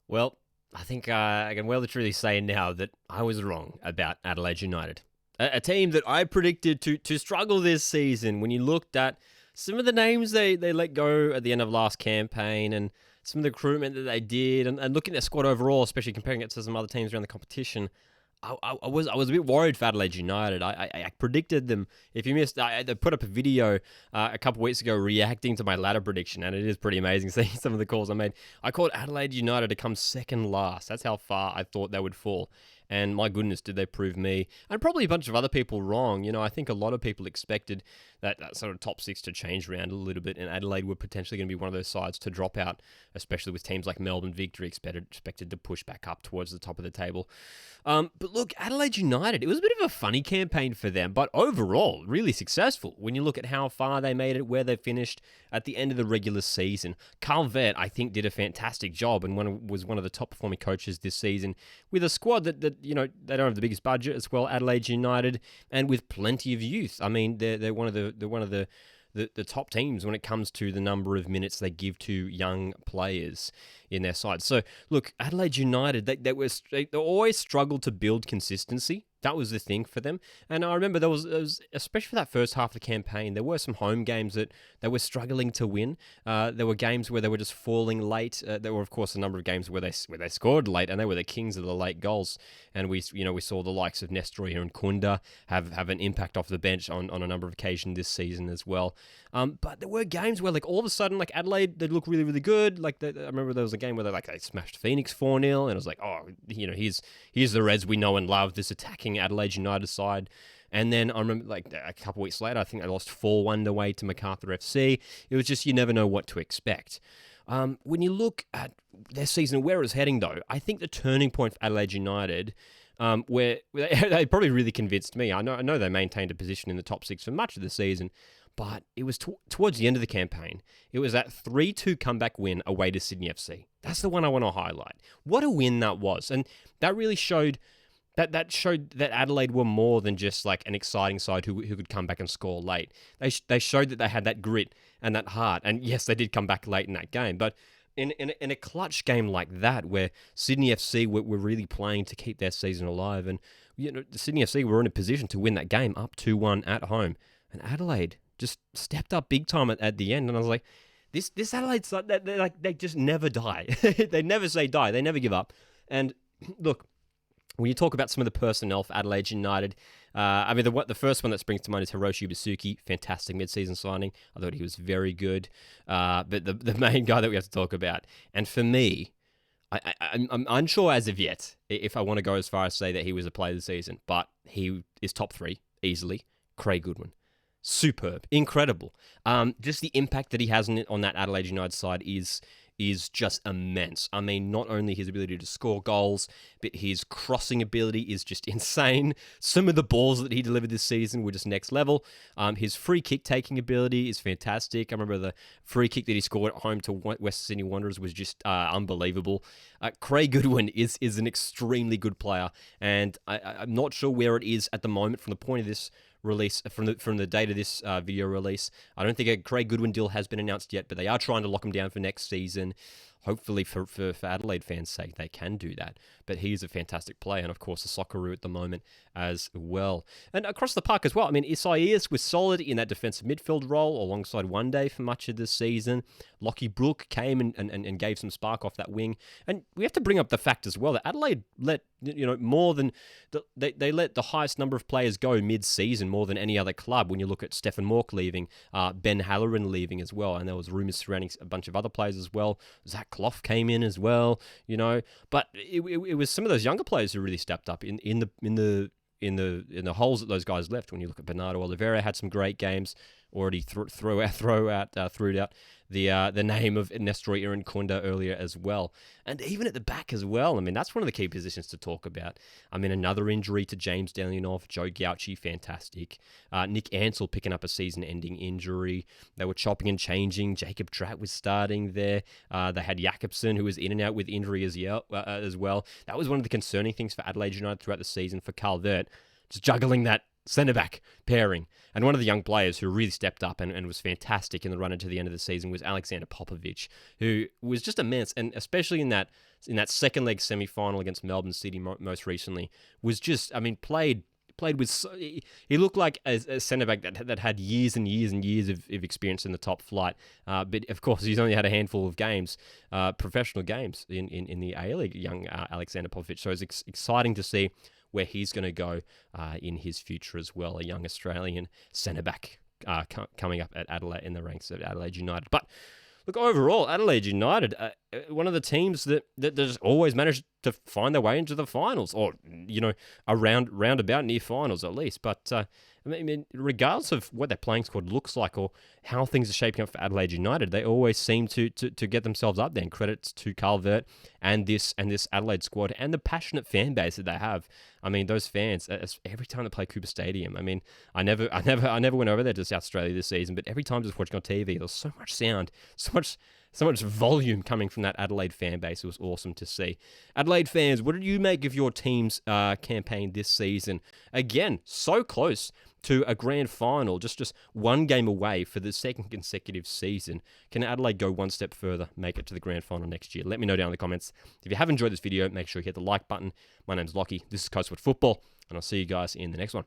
Well, I think I can well and truly say now that I was wrong about Adelaide United. A team that I predicted to struggle this season when you looked at some of the names they let go at the end of last campaign and some of the recruitment that they did and looking at their squad overall, especially comparing it to some other teams around the competition. I was a bit worried for Adelaide United. I predicted them. If you missed, they put up a video a couple of weeks ago reacting to my ladder prediction, and it is pretty amazing seeing some of the calls I made. I called Adelaide United to come second last. That's how far I thought they would fall. And my goodness, did they prove me and probably a bunch of other people wrong. I think a lot of people expected that sort of top six to change around a little bit, and Adelaide were potentially going to be one of those sides to drop out, especially with teams like Melbourne Victory expected to push back up towards the top of the table. But look, Adelaide United, it was a bit of a funny campaign for them, but overall, really successful when you look at how far they made it, where they finished at the end of the regular season. Carl Vett, I think, did a fantastic job and was one of the top performing coaches this season with a squad that they don't have the biggest budget as well, Adelaide United, and with plenty of youth. I mean, they're one of the top teams when it comes to the number of minutes they give to young players in their side. So, look, Adelaide United, they always struggled to build consistency. That was the thing for them. And I remember there was, especially for that first half of the campaign, there were some home games that they were struggling to win. There were games where they were just falling late. There were, of course, a number of games where they scored late, and they were the kings of the late goals. And we saw the likes of Nestor and Kunda have an impact off the bench on a number of occasions this season as well. But there were games where, like, all of a sudden, like, Adelaide, they'd look really, really good. Like, I remember there was a game where they smashed Phoenix 4-0, and it was like, oh, here's the Reds we know and love, this attacking Adelaide United side. And then I remember, like, a couple of weeks later, I think they lost 4-1 away to MacArthur FC. It was just, you never know what to expect. When you look at their season, where it was heading, though, I think the turning point for Adelaide United, where they probably really convinced me. I know they maintained a position in the top six for much of the season, but it was towards the end of the campaign. It was that 3-2 comeback win away to Sydney FC. That's the one I want to highlight. What a win that was. And that really showed that Adelaide were more than just like an exciting side who could come back and score late. They showed that they had that grit and that heart. And yes, they did come back late in that game, but in a clutch game like that, where Sydney FC were really playing to keep their season alive, and Sydney FC were in a position to win that game up 2-1 at home, and Adelaide just stepped up big time at the end, and I was like, this Adelaide side, they just never die. They never say die. They never give up. And look, when you talk about some of the personnel for Adelaide United, the first one that springs to mind is Hiroshi Basuki, fantastic mid-season signing. I thought he was very good. But the main guy that we have to talk about, and for me, I'm unsure as of yet if I want to go as far as say that he was a player of the season, but he is top three easily. Craig Goodwin. Superb, incredible. Just the impact that he has on that Adelaide United side is just immense. I mean, not only his ability to score goals, but his crossing ability is just insane. Some of the balls that he delivered this season were just next level. His free kick taking ability is fantastic. I remember the free kick that he scored at home to West Sydney Wanderers was just unbelievable. Craig Goodwin is an extremely good player, and I'm not sure where it is at the moment from the point of this release, from the date of this video release. I don't think a Craig Goodwin deal has been announced yet, but they are trying to lock him down for next season. Hopefully for Adelaide fans' sake, they can do that. But he is a fantastic player, and of course a Socceroo at the moment as well. And across the park as well, I mean, Isaias was solid in that defensive midfield role alongside One Day for much of the season. Lockie Brook came and gave some spark off that wing. And we have to bring up the fact as well that Adelaide let more than they let the highest number of players go mid-season, more than any other club. When you look at Stefan Mork leaving, Ben Halloran leaving as well, and there was rumours surrounding a bunch of other players as well. Zach Clough came in as well, but it was some of those younger players who really stepped up in the holes that those guys left. When you look at Bernardo Oliveira, had some great games. Already threw out the name of Nestor Kunda earlier as well. And even at the back as well, I mean, that's one of the key positions to talk about. I mean, another injury to James Delianoff, Joe Gauchi, fantastic. Nick Ansell picking up a season-ending injury. They were chopping and changing. Jacob Tratt was starting there. They had Jakobsen, who was in and out with injury as well. That was one of the concerning things for Adelaide United throughout the season for Carl Vert. Just juggling that centre-back pairing. And one of the young players who really stepped up and was fantastic in the run into the end of the season was Alexander Popovich, who was just immense, and especially in that second leg semi-final against Melbourne City most recently, was just, I mean, played with, he looked like a centre-back that had years and years and years of experience in the top flight. But of course, he's only had a handful of games, professional games in the A-League, young Alexander Popovich. So it's exciting to see where he's going to go in his future as well, a young Australian centre-back coming up at Adelaide, in the ranks of Adelaide United. But look, overall, Adelaide United, one of the teams that just always managed to find their way into the finals, or, you know, roundabout near finals at least. But I mean, regardless of what their playing squad looks like or how things are shaping up for Adelaide United, they always seem to get themselves up there. And credits to Carl Vert and this Adelaide squad and the passionate fan base that they have. I mean, those fans, every time they play Cooper Stadium. I mean, I never went over there to South Australia this season, but every time I was watching on TV, there was so much sound, so much volume coming from that Adelaide fan base. It was awesome to see. Adelaide fans, what did you make of your team's campaign this season? Again, so close to a grand final, just one game away for the second consecutive season. Can Adelaide go one step further, make it to the grand final next year? Let me know down in the comments. If you have enjoyed this video, make sure you hit the like button. My name's Lockie. This is Coastwood Football, and I'll see you guys in the next one.